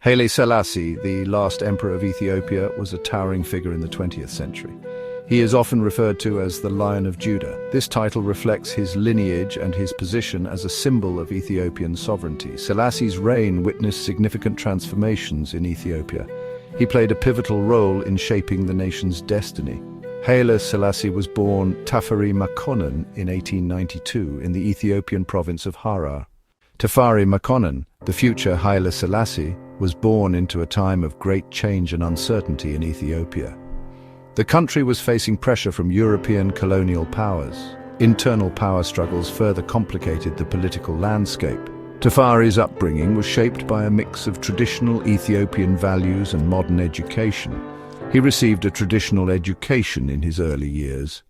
Haile Selassie, the last Emperor of Ethiopia, was a towering figure in the 20th century. He is often referred to as the Lion of Judah. This title reflects his lineage and his position as a symbol of Ethiopian sovereignty. Selassie's reign witnessed significant transformations in Ethiopia. He played a pivotal role in shaping the nation's destiny. Haile Selassie was born Tafari Makonnen in 1892 in the Ethiopian province of Harar. Tafari Makonnen, the future Haile Selassie, was born into a time of great change and uncertainty in Ethiopia. The country was facing pressure from European colonial powers. Internal power struggles further complicated the political landscape. Tafari's upbringing was shaped by a mix of traditional Ethiopian values and modern education. He received a traditional education in his early years.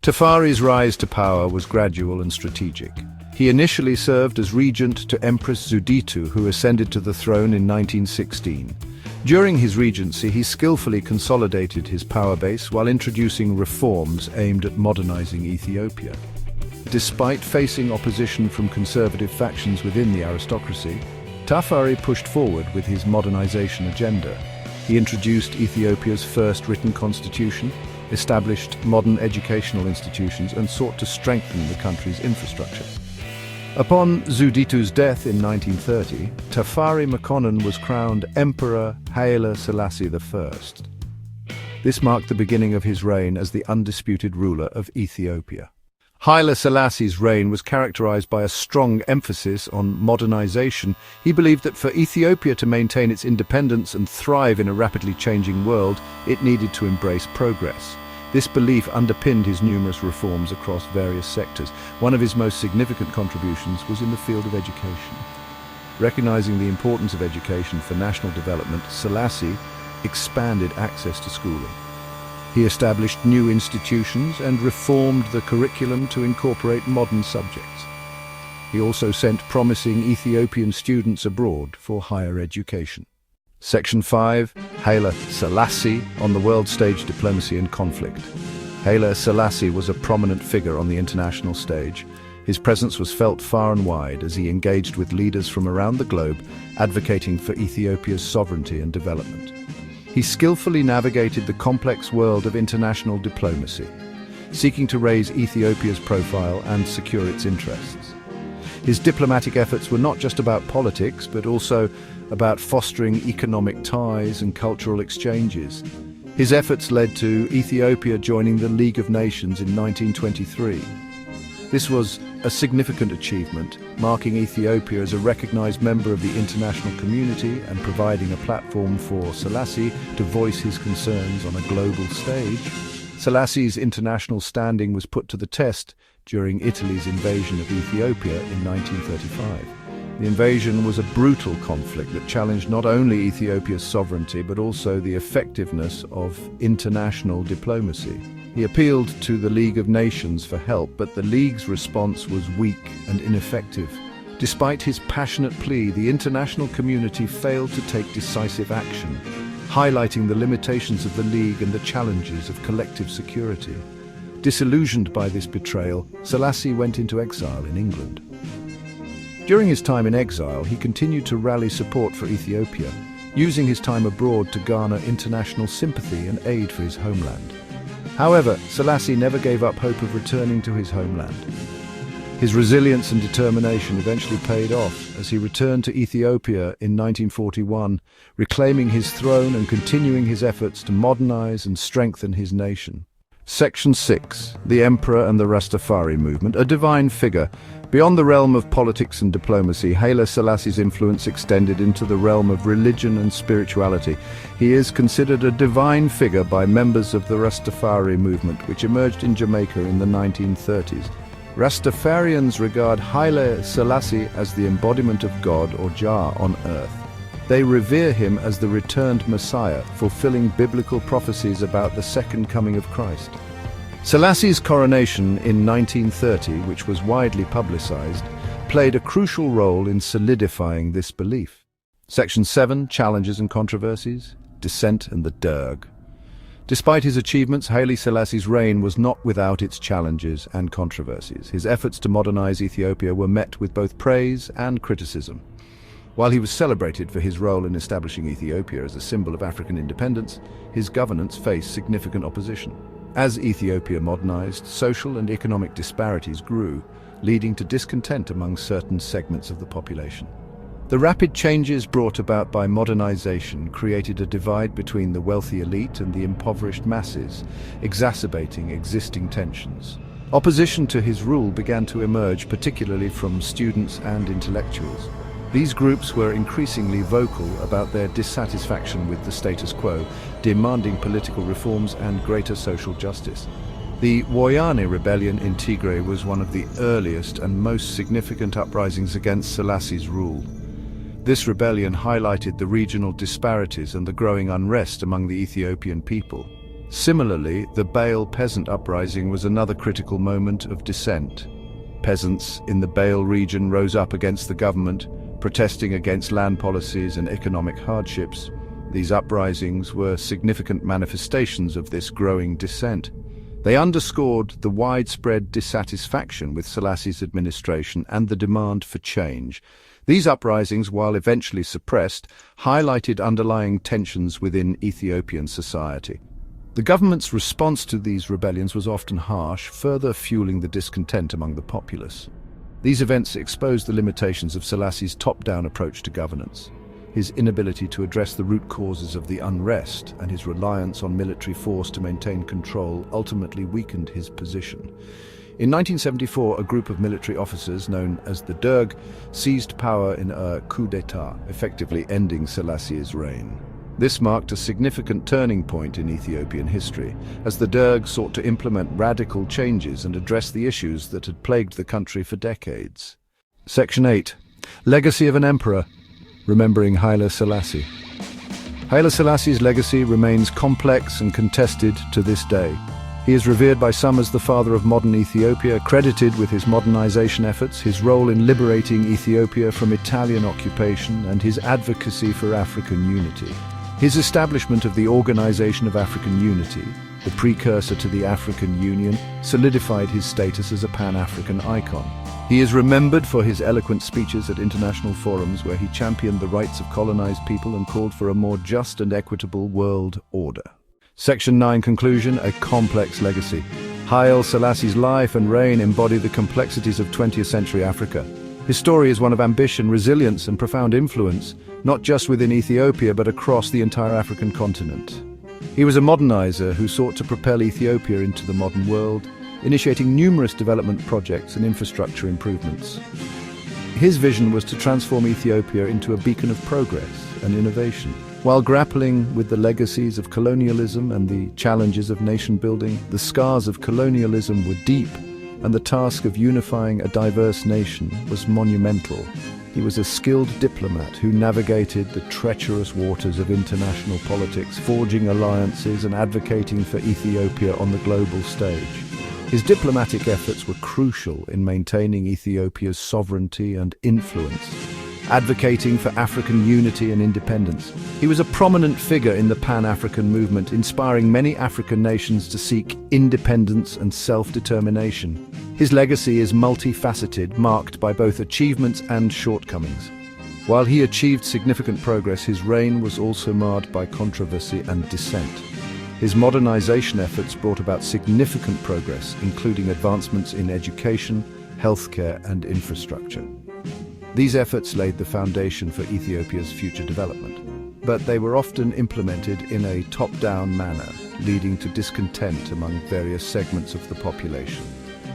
Tafari's rise to power was gradual and strategic. He initially served as regent to Empress Zuditu, who ascended to the throne in 1916. During his regency, he skillfully consolidated his power base while introducing reforms aimed at modernizing Ethiopia. Despite facing opposition from conservative factions within the aristocracy, Tafari pushed forward with his modernization agenda. He introduced Ethiopia's first written constitution, established modern educational institutions, and sought to strengthen the country's infrastructure. Upon Zuditu's death in 1930, Tafari Makonnen was crowned Emperor Haile Selassie I. This marked the beginning of his reign as the undisputed ruler of Ethiopia. Haile Selassie's reign was characterized by a strong emphasis on modernization. He believed that for Ethiopia to maintain its independence and thrive in a rapidly changing world, it needed to embrace progress. This belief underpinned his numerous reforms across various sectors. One of his most significant contributions was in the field of education. Recognizing the importance of education for national development, Selassie expanded access to schooling. He established new institutions and reformed the curriculum to incorporate modern subjects. He also sent promising Ethiopian students abroad for higher education. Section 5. Haile Selassie on the world stage: diplomacy and conflict. Haile Selassie was a prominent figure on the international stage. His presence was felt far and wide as he engaged with leaders from around the globe, advocating for Ethiopia's sovereignty and development. He skillfully navigated the complex world of international diplomacy, seeking to raise Ethiopia's profile and secure its interests. His diplomatic efforts were not just about politics, but also about fostering economic ties and cultural exchanges. His efforts led to Ethiopia joining the League of Nations in 1923. This was a significant achievement, marking Ethiopia as a recognized member of the international community and providing a platform for Selassie to voice his concerns on a global stage. Selassie's international standing was put to the test during Italy's invasion of Ethiopia in 1935. The invasion was a brutal conflict that challenged not only Ethiopia's sovereignty but also the effectiveness of international diplomacy. He appealed to the League of Nations for help, but the League's response was weak and ineffective. Despite his passionate plea, the international community failed to take decisive action, highlighting the limitations of the League and the challenges of collective security. Disillusioned by this betrayal, Selassie went into exile in England. During his time in exile, he continued to rally support for Ethiopia, using his time abroad to garner international sympathy and aid for his homeland. However, Selassie never gave up hope of returning to his homeland. His resilience and determination eventually paid off as he returned to Ethiopia in 1941, reclaiming his throne and continuing his efforts to modernize and strengthen his nation. Section 6. The Emperor and the Rastafari movement, a divine figure. Beyond the realm of politics and diplomacy, Haile Selassie's influence extended into the realm of religion and spirituality. He is considered a divine figure by members of the Rastafari movement, which emerged in Jamaica in the 1930s. Rastafarians regard Haile Selassie as the embodiment of God, or Jah, on earth. They revere him as the returned Messiah, fulfilling biblical prophecies about the second coming of Christ. Selassie's coronation in 1930, which was widely publicized, played a crucial role in solidifying this belief. Section 7. Challenges and controversies. Dissent and the Derg. Despite his achievements, Haile Selassie's reign was not without its challenges and controversies. His efforts to modernize Ethiopia were met with both praise and criticism. While he was celebrated for his role in establishing Ethiopia as a symbol of African independence, his governance faced significant opposition. As Ethiopia modernized, social and economic disparities grew, leading to discontent among certain segments of the population. The rapid changes brought about by modernization created a divide between the wealthy elite and the impoverished masses, exacerbating existing tensions. Opposition to his rule began to emerge, particularly from students and intellectuals. These groups were increasingly vocal about their dissatisfaction with the status quo, demanding political reforms and greater social justice. The Woyane rebellion in Tigray was one of the earliest and most significant uprisings against Selassie's rule. This rebellion highlighted the regional disparities and the growing unrest among the Ethiopian people. Similarly, the Bale peasant uprising was another critical moment of dissent. Peasants in the Bale region rose up against the government, protesting against land policies and economic hardships. These uprisings were significant manifestations of this growing dissent. They underscored the widespread dissatisfaction with Selassie's administration and the demand for change. These uprisings, while eventually suppressed, highlighted underlying tensions within Ethiopian society. The government's response to these rebellions was often harsh, further fueling the discontent among the populace. These events exposed the limitations of Selassie's top-down approach to governance. His inability to address the root causes of the unrest and his reliance on military force to maintain control ultimately weakened his position. In 1974, a group of military officers known as the Derg seized power in a coup d'état, effectively ending Selassie's reign. This marked a significant turning point in Ethiopian history, as the Derg sought to implement radical changes and address the issues that had plagued the country for decades. Section 8. Legacy of an Emperor. Remembering Haile Selassie. Haile Selassie's legacy remains complex and contested to this day. He is revered by some as the father of modern Ethiopia, credited with his modernization efforts, his role in liberating Ethiopia from Italian occupation, and his advocacy for African unity. His establishment of the Organization of African Unity, the precursor to the African Union, solidified his status as a Pan-African icon. He is remembered for his eloquent speeches at international forums where he championed the rights of colonized people and called for a more just and equitable world order. Section 9. Conclusion. A complex legacy. Haile Selassie's life and reign embody the complexities of 20th century Africa. His story is one of ambition, resilience, and profound influence, not just within Ethiopia but across the entire African continent. He was a modernizer who sought to propel Ethiopia into the modern world, initiating numerous development projects and infrastructure improvements. His vision was to transform Ethiopia into a beacon of progress and innovation. While grappling with the legacies of colonialism and the challenges of nation-building, the scars of colonialism were deep, and the task of unifying a diverse nation was monumental. He was a skilled diplomat who navigated the treacherous waters of international politics, forging alliances and advocating for Ethiopia on the global stage. His diplomatic efforts were crucial in maintaining Ethiopia's sovereignty and influence, advocating for African unity and independence. He was a prominent figure in the Pan-African movement, inspiring many African nations to seek independence and self-determination. His legacy is multifaceted, marked by both achievements and shortcomings. While he achieved significant progress, his reign was also marred by controversy and dissent. His modernization efforts brought about significant progress, including advancements in education, healthcare, and infrastructure. These efforts laid the foundation for Ethiopia's future development, but they were often implemented in a top-down manner, leading to discontent among various segments of the population.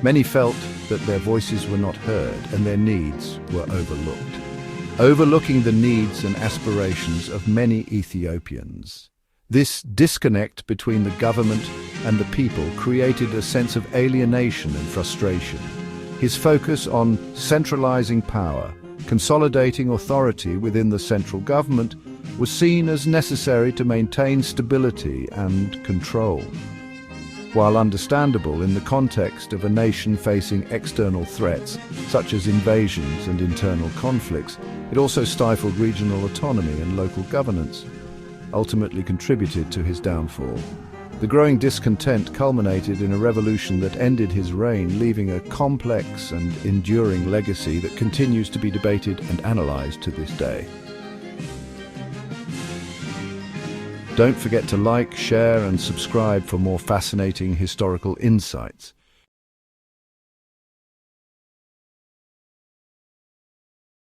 Many felt that their voices were not heard and their needs were overlooked. Overlooking the needs and aspirations of many Ethiopians. This disconnect between the government and the people created a sense of alienation and frustration. His focus on centralizing power, consolidating authority within the central government, was seen as necessary to maintain stability and control. While understandable in the context of a nation facing external threats, such as invasions and internal conflicts, it also stifled regional autonomy and local governance, ultimately contributed to his downfall. The growing discontent culminated in a revolution that ended his reign, leaving a complex and enduring legacy that continues to be debated and analysed to this day. Don't forget to like, share and subscribe for more fascinating historical insights.